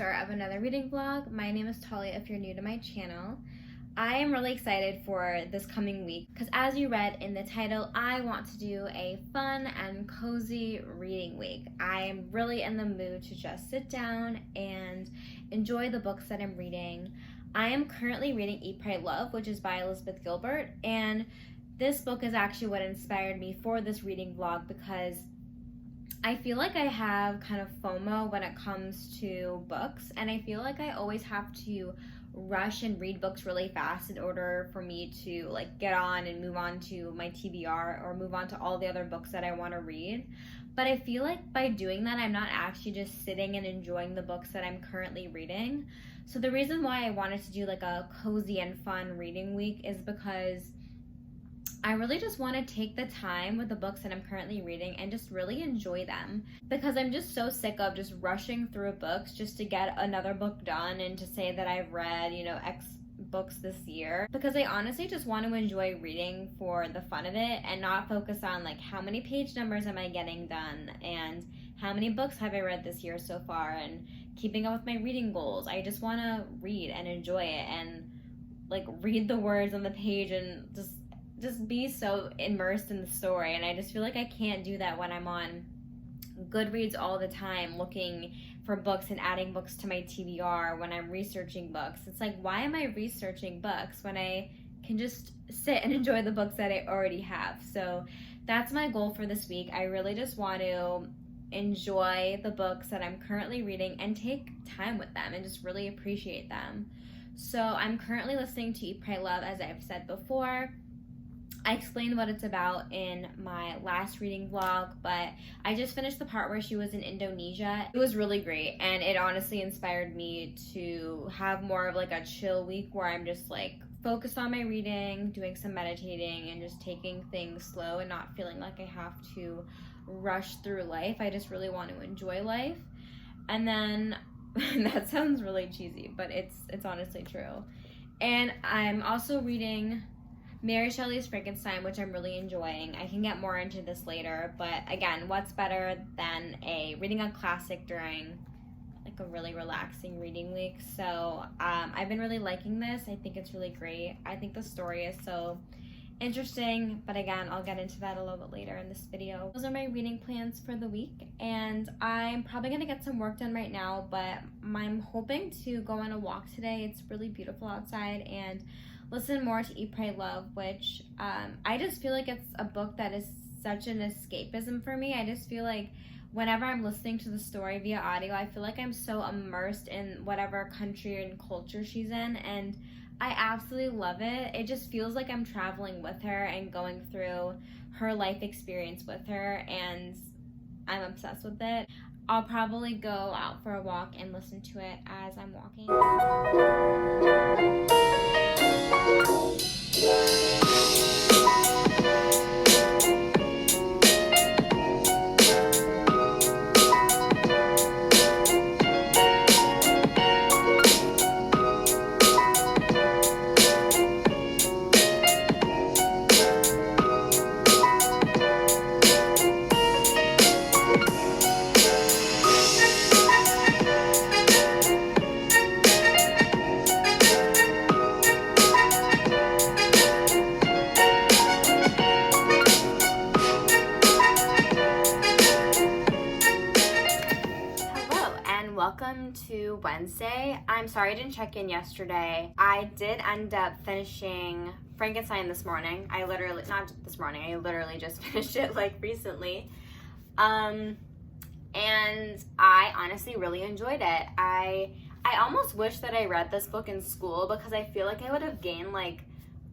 start of another reading vlog. My name is Talia if you're new to my channel. I am really excited for this coming week because as you read in the title, I want to do a fun and cozy reading week. I am really in the mood to just sit down and enjoy the books that I'm reading. I am currently reading Eat, Pray, Love, which is by Elizabeth Gilbert, and this book is actually what inspired me for this reading vlog because I feel like I have kind of FOMO when it comes to books, and I feel like I always have to rush and read books really fast in order for me to like get on and move on to my TBR or move on to all the other books that I want to read. But I feel like by doing that, I'm not actually just sitting and enjoying the books that I'm currently reading. So the reason why I wanted to do like a cozy and fun reading week is because I really just want to take the time with the books that I'm currently reading and just really enjoy them, because I'm just so sick of just rushing through books just to get another book done and to say that I've read, X books this year, because I honestly just want to enjoy reading for the fun of it and not focus on like how many page numbers am I getting done and how many books have I read this year so far and keeping up with my reading goals. I just want to read and enjoy it and like read the words on the page and just be so immersed in the story. And I just feel like I can't do that when I'm on Goodreads all the time looking for books and adding books to my TBR when I'm researching books. It's like, why am I researching books when I can just sit and enjoy the books that I already have? So that's my goal for this week. I really just want to enjoy the books that I'm currently reading and take time with them and just really appreciate them. So I'm currently listening to Eat, Pray, Love, as I've said before. I explained what it's about in my last reading vlog, but I just finished the part where she was in Indonesia. It was really great, and it honestly inspired me to have more of like a chill week where I'm just like focused on my reading, doing some meditating, and just taking things slow and not feeling like I have to rush through life. I just really want to enjoy life. And then that sounds really cheesy, but it's honestly true. And I'm also reading Mary Shelley's Frankenstein, which I'm really enjoying. I can get more into this later, but again, what's better than reading a classic during like a really relaxing reading week? So I've been really liking this. I think it's really great. I think the story is so interesting, but again, I'll get into that a little bit later in this video. Those are my reading plans for the week, and I'm probably gonna get some work done right now, but I'm hoping to go on a walk today. It's really beautiful outside, and listen more to Eat, Pray, Love, which I just feel like it's a book that is such an escapism for me. I just feel like whenever I'm listening to the story via audio, I feel like I'm so immersed in whatever country and culture she's in, and I absolutely love it. It just feels like I'm traveling with her and going through her life experience with her, and I'm obsessed with it. I'll probably go out for a walk and listen to it as I'm walking. Welcome to Wednesday. I'm sorry I didn't check in yesterday. I did end up finishing Frankenstein this morning. Not this morning, I literally just finished it like recently. And I honestly really enjoyed it. I almost wish that I read this book in school because I feel like I would have gained like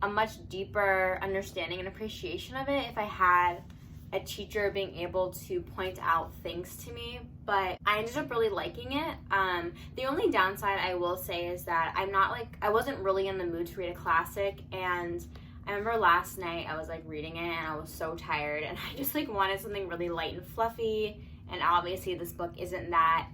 a much deeper understanding and appreciation of it if I had a teacher being able to point out things to me, but I ended up really liking it. The only downside I will say is that I wasn't really in the mood to read a classic, and I remember last night I was like reading it and I was so tired and I just like wanted something really light and fluffy, and obviously this book isn't that.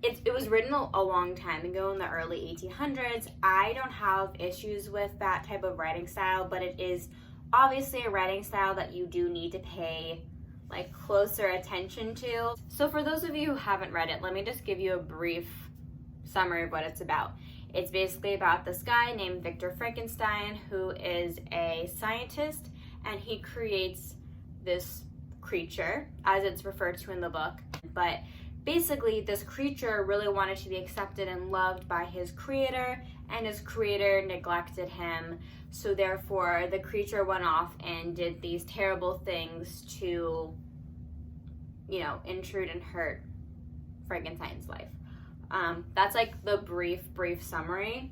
It was written a long time ago in the early 1800s. I don't have issues with that type of writing style, but it is obviously a writing style that you do need to pay like closer attention to. So for those of you who haven't read it, let me just give you a brief summary of what it's about. It's basically about this guy named Victor Frankenstein, who is a scientist, and he creates this creature, as it's referred to in the book. But basically, this creature really wanted to be accepted and loved by his creator, and his creator neglected him. So therefore, the creature went off and did these terrible things to, intrude and hurt Frankenstein's life. That's like the brief summary.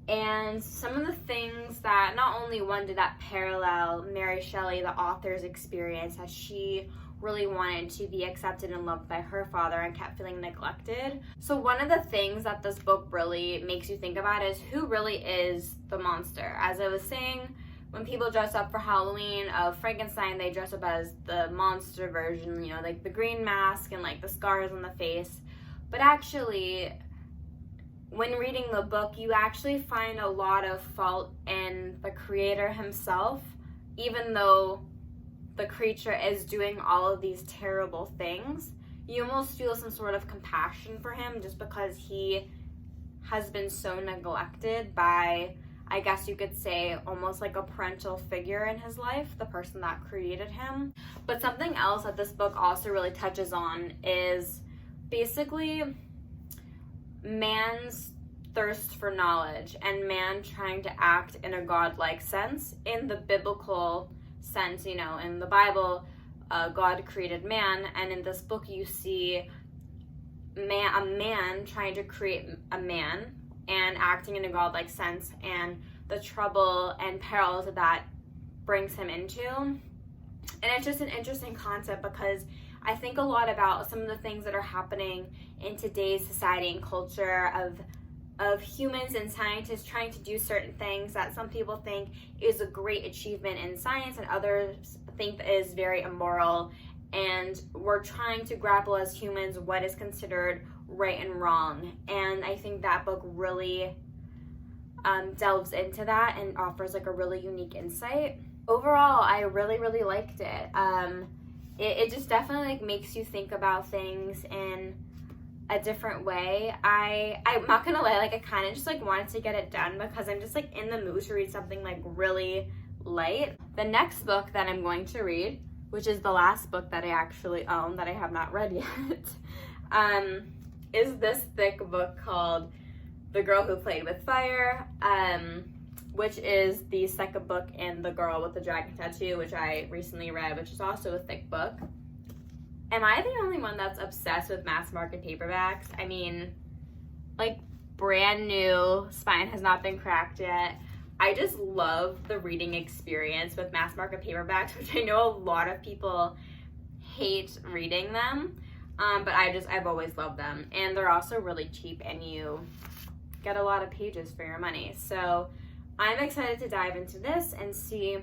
And some of the things that, not only one did that parallel Mary Shelley, the author's experience, as she really wanted to be accepted and loved by her father and kept feeling neglected. So one of the things that this book really makes you think about is who really is the monster. As I was saying, when people dress up for Halloween of Frankenstein, they dress up as the monster version, like the green mask and like the scars on the face. But actually, when reading the book, you actually find a lot of fault in the creator himself, even though the creature is doing all of these terrible things. You almost feel some sort of compassion for him just because he has been so neglected by, I guess you could say, almost like a parental figure in his life, the person that created him. But something else that this book also really touches on is basically man's thirst for knowledge and man trying to act in a godlike sense. In the biblical sense, in the Bible, God created man, and in this book you see a man trying to create a man and acting in a godlike sense, and the trouble and perils that brings him into. And it's just an interesting concept because I think a lot about some of the things that are happening in today's society and culture of humans and scientists trying to do certain things that some people think is a great achievement in science and others think is very immoral. And we're trying to grapple as humans what is considered right and wrong. And I think that book really delves into that and offers like a really unique insight. Overall, I really liked it. It just definitely like makes you think about things in a different way. I'm not gonna lie, like I kind of just like wanted to get it done because I'm just like in the mood to read something like really light. The next book that I'm going to read, which is the last book that I actually own that I have not read yet, is this thick book called The Girl Who Played with Fire, which is the second book in The Girl with the Dragon Tattoo, which I recently read, which is also a thick book. Am I the only one that's obsessed with mass market paperbacks? I mean, like brand new, spine has not been cracked yet. I just love the reading experience with mass market paperbacks, which I know a lot of people hate reading them, but I've always loved them. And they're also really cheap and you get a lot of pages for your money. So I'm excited to dive into this and see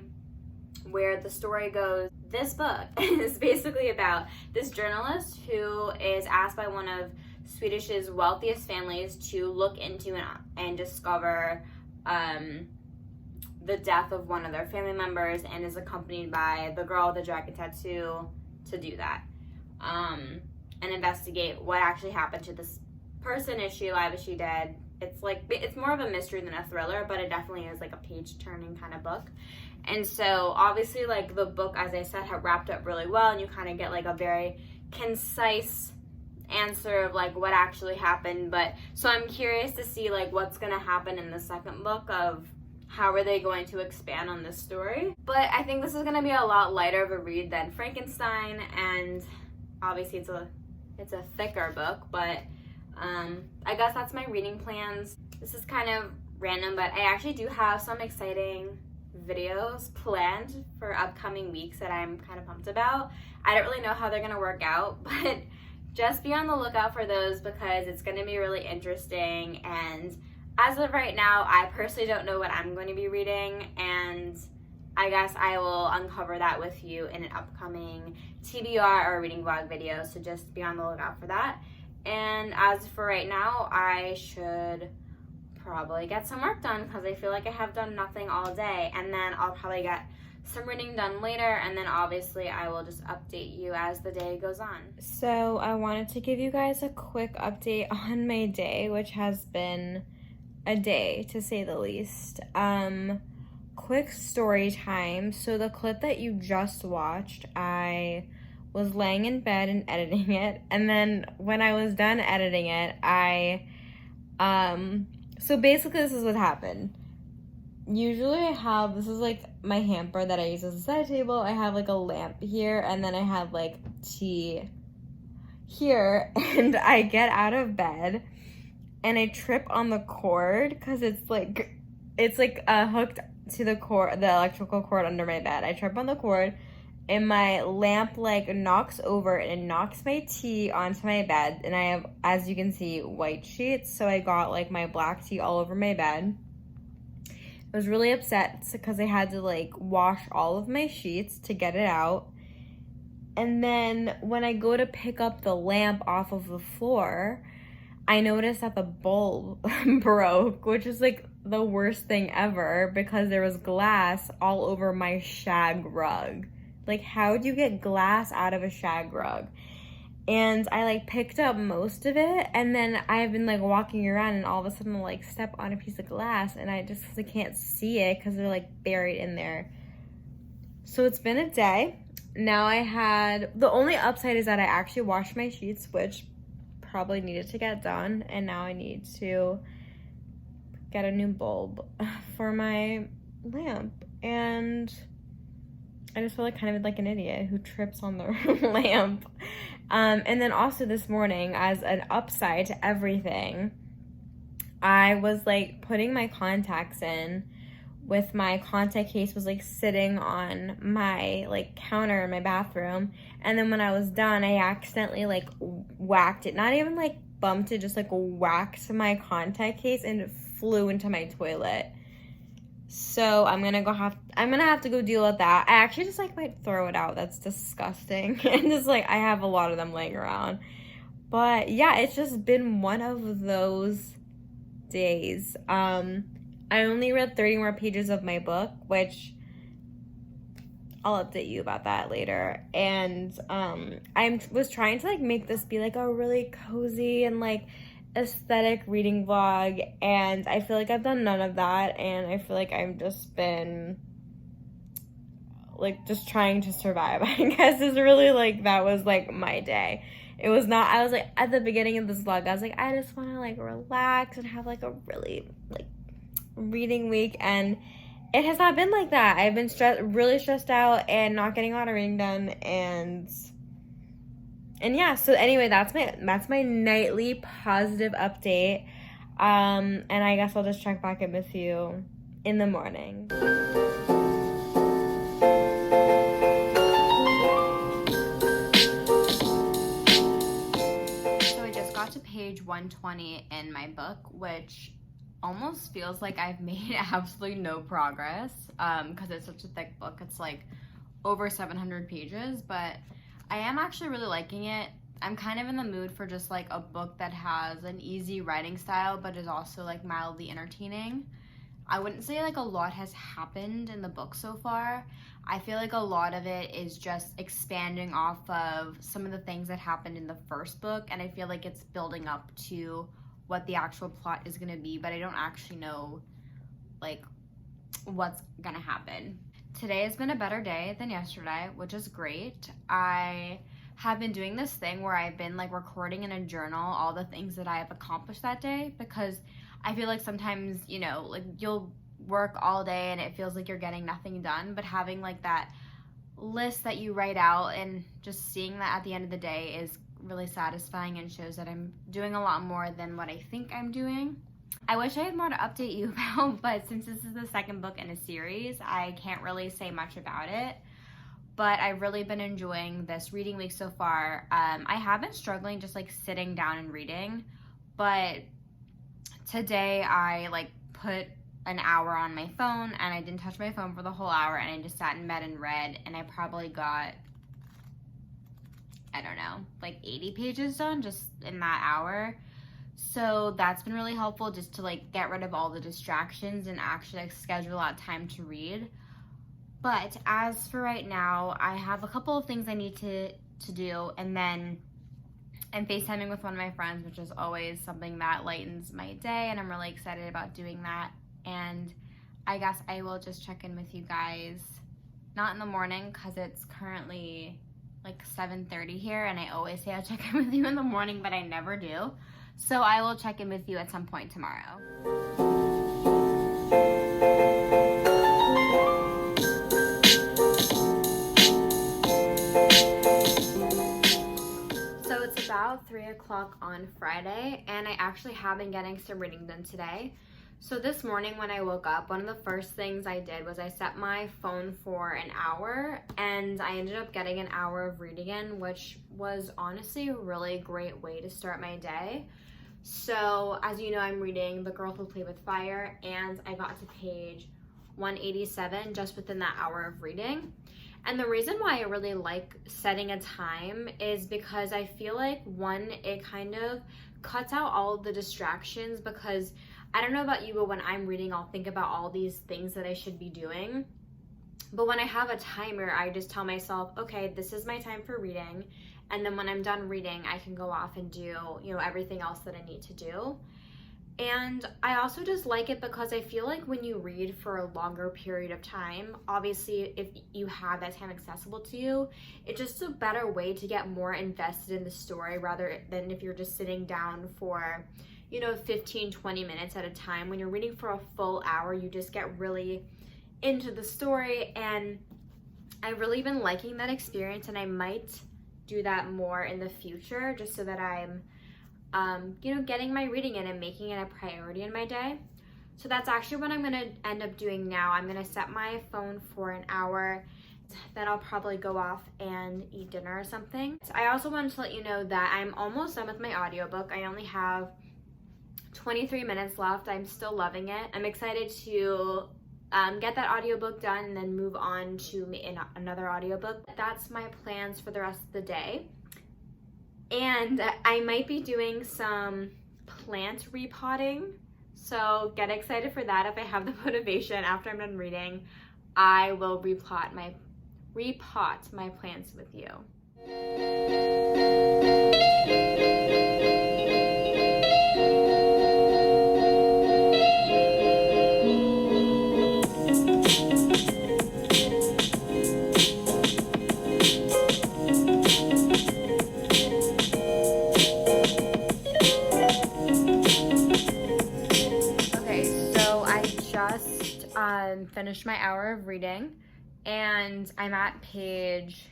where the story goes. This book is basically about this journalist who is asked by one of Swedish's wealthiest families to look into and discover the death of one of their family members, and is accompanied by the girl with the dragon tattoo to do that and investigate what actually happened to this person. Is she alive? Is she dead? It's more of a mystery than a thriller, but it definitely is like a page-turning kind of book. And so obviously like the book, as I said, had wrapped up really well, and you kind of get like a very concise answer of like what actually happened. But so I'm curious to see like what's going to happen in the second book, of how are they going to expand on this story. But I think this is going to be a lot lighter of a read than Frankenstein, and obviously it's a thicker book, but I guess that's my reading plans. This is kind of random, but I actually do have some exciting videos planned for upcoming weeks that I'm kind of pumped about. I don't really know how they're gonna work out, but just be on the lookout for those because it's gonna be really interesting. And as of right now, I personally don't know what I'm going to be reading, and I guess I will uncover that with you in an upcoming TBR or reading vlog video, so just be on the lookout for that. And as for right now, I should probably get some work done because I feel like I have done nothing all day, and then I'll probably get some reading done later, and then obviously I will just update you as the day goes on. So I wanted to give you guys a quick update on my day, which has been a day to say the least. Quick story time. So the clip that you just watched, I was laying in bed and editing it, and then when I was done editing it, so basically this is what happened. Usually I have, this is like my hamper that I use as a side table. I have like a lamp here, and then I have like tea here, and I get out of bed and I trip on the cord because it's like hooked to the cord, the electrical cord under my bed. I trip on the cord and my lamp like knocks over and knocks my tea onto my bed, and I have, as you can see, white sheets, so I got like my black tea all over my bed. I was really upset because I had to like wash all of my sheets to get it out. And then when I go to pick up the lamp off of the floor, I noticed that the bulb broke, which is like the worst thing ever because there was glass all over my shag rug. Like, how do you get glass out of a shag rug? And I like picked up most of it, and then I've been like walking around, and all of a sudden I'll like step on a piece of glass, and I just can't see it because they're like buried in there. So it's been a day. Now the only upside is that I actually washed my sheets, which probably needed to get done, and now I need to get a new bulb for my lamp. And I just feel like kind of like an idiot who trips on the lamp. And then also this morning, as an upside to everything, I was like putting my contacts in with my contact case was like sitting on my like counter in my bathroom. And then when I was done, I accidentally like whacked it, not even like bumped it, just like whacked my contact case, and it flew into my toilet. So I'm gonna have to go deal with that. I actually just like might throw it out. That's disgusting. And just like I have a lot of them laying around. But yeah, it's just been one of those days. I only read 30 more pages of my book, which I'll update you about that later. And I was trying to like make this be like a really cozy and like aesthetic reading vlog, and I feel like I've done none of that, and I feel like I've just been like just trying to survive. I guess is really like that was like my day. It was not, I was like at the beginning of this vlog I was like, I just want to like relax and have like a really like reading week, and it has not been like that. I've been really stressed out and not getting a lot of reading done, and yeah, so anyway, that's my nightly positive update. And I guess I'll just check back in with you in the morning. So I just got to page 120 in my book, which almost feels like I've made absolutely no progress, because it's such a thick book. It's like over 700 pages, but I am actually really liking it. I'm kind of in the mood for just like a book that has an easy writing style but is also like mildly entertaining. I wouldn't say like a lot has happened in the book so far. I feel like a lot of it is just expanding off of some of the things that happened in the first book, and I feel like it's building up to what the actual plot is going to be, but I don't actually know like what's going to happen. Today has been a better day than yesterday, which is great. I have been doing this thing where I've been like recording in a journal all the things that I have accomplished that day, because I feel like sometimes, you know, like you'll work all day and it feels like you're getting nothing done, but having like that list that you write out and just seeing that at the end of the day is really satisfying and shows that I'm doing a lot more than what I think I'm doing. I wish I had more to update you about, but since this is the second book in a series, I can't really say much about it. But I've really been enjoying this reading week so far. I have been struggling just like sitting down and reading, but today I like put an hour on my phone and I didn't touch my phone for the whole hour, and I just sat in bed and read, and I probably got, I don't know, like 80 pages done just in that hour. So that's been really helpful, just to like get rid of all the distractions and actually like schedule out time to read. But as for right now, I have a couple of things I need to do, and then I'm FaceTiming with one of my friends, which is always something that lightens my day, and I'm really excited about doing that. And I guess I will just check in with you guys, not in the morning because it's currently like 7:30 here, and I always say I'll check in with you in the morning, but I never do. So I will check in with you at some point tomorrow. So it's about 3 o'clock on Friday, and I actually have been getting some reading done today. So this morning when I woke up, one of the first things I did was I set my phone for an hour, and I ended up getting an hour of reading in, which was honestly a really great way to start my day. So as you know, I'm reading The Girl Who Played with Fire, and I got to page 187 just within that hour of reading. And the reason why I really like setting a time is because I feel like, one, it kind of cuts out all of the distractions, because I don't know about you, but when I'm reading, I'll think about all these things that I should be doing. But when I have a timer, I just tell myself, okay, this is my time for reading. And then when I'm done reading, I can go off and do, everything else that I need to do. And I also just like it because I feel like when you read for a longer period of time, obviously if you have that time accessible to you, it's just a better way to get more invested in the story rather than if you're just sitting down for 15, 20 minutes at a time. When you're reading for a full hour, you just get really into the story, and I've really been liking that experience, and I might do that more in the future just so that I'm getting my reading in and making it a priority in my day. So that's actually what I'm gonna end up doing now. I'm gonna set my phone for an hour, then I'll probably go off and eat dinner or something. So I also wanted to let you know that I'm almost done with my audiobook. I only have 23 minutes left. I'm still loving it. I'm excited to get that audiobook done and then move on to another audiobook. That's my plans for the rest of the day. And I might be doing some plant repotting, so get excited for that. If I have the motivation after I'm done reading, I will repot my plants with you. Finished my hour of reading, and I'm at page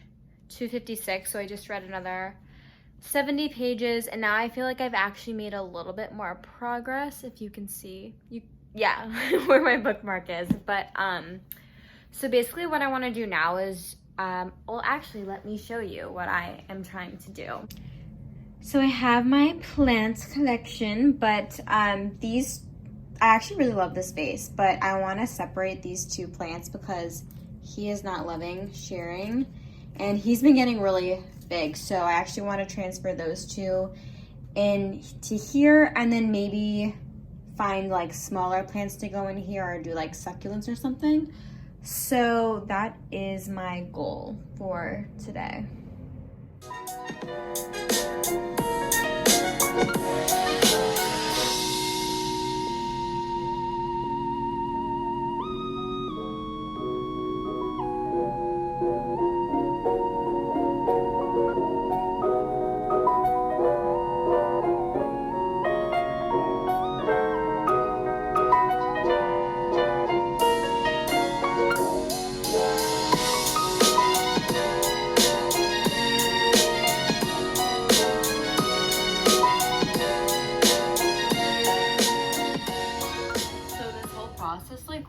256, so I just read another 70 pages, and now I feel like I've actually made a little bit more progress, if you can see where my bookmark is. But so basically what I want to do now is well, actually, let me show you what I am trying to do. So I have my plants collection, but I actually really love this vase, but I want to separate these two plants because he is not loving sharing, and he's been getting really big. So I actually want to transfer those two into here, and then maybe find like smaller plants to go in here, or do like succulents or something. So that is my goal for today.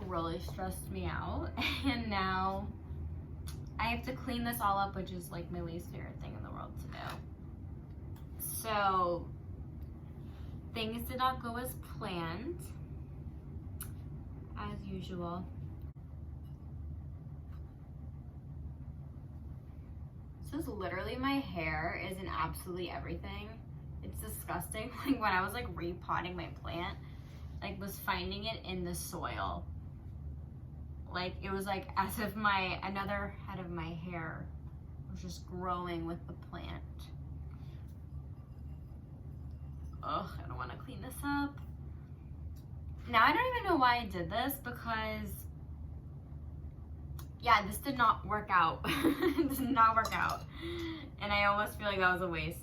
Really stressed me out, and now I have to clean this all up, which is like my least favorite thing in the world to do. So things did not go as planned, as usual. This is literally, my hair is in absolutely everything. It's disgusting. Like when I was like repotting my plant, like was finding it in the soil. Like, it was like as if another head of my hair was just growing with the plant. Ugh, I don't want to clean this up. Now, I don't even know why I did this because, yeah, this did not work out. It did not work out. And I almost feel like that was a waste.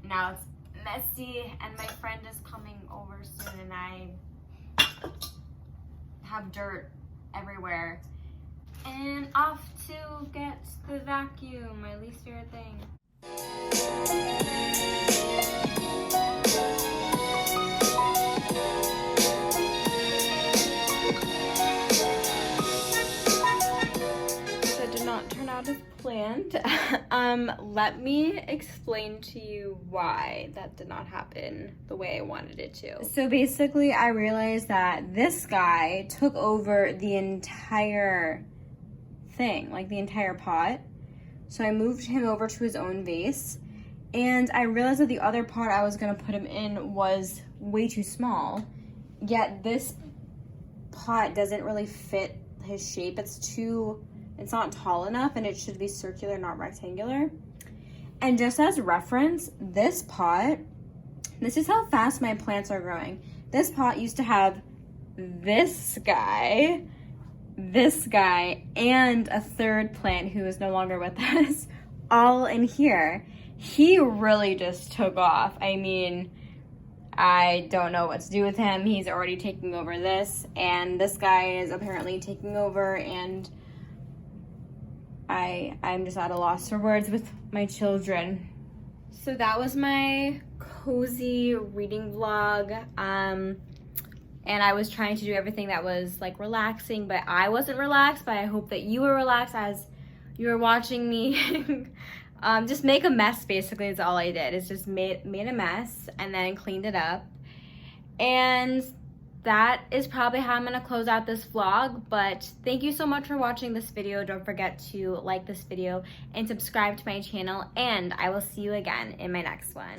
Now it's messy and my friend is coming over soon and I have dirt everywhere. And off to get the vacuum, my least favorite thing. So it did not turn out as planned. Let me explain to you why that did not happen the way I wanted it to. So basically, I realized that this guy took over the entire thing, like the entire pot. So I moved him over to his own vase, and I realized that the other pot I was gonna put him in was way too small, yet this pot doesn't really fit his shape. It's not tall enough, and it should be circular, not rectangular. And just as reference, this pot, this is how fast my plants are growing. This pot used to have this guy, and a third plant who is no longer with us, all in here. He really just took off. I mean, I don't know what to do with him. He's already taking over this, and this guy is apparently taking over, and I'm just at a loss for words with my children. So that was my cozy reading vlog. And I was trying to do everything that was like relaxing, but I wasn't relaxed, but I hope that you were relaxed as you were watching me. Just make a mess, basically, is all I did. Is just made a mess and then cleaned it up. And that is probably how I'm gonna close out this vlog, but thank you so much for watching this video. Don't forget to like this video and subscribe to my channel, and I will see you again in my next one.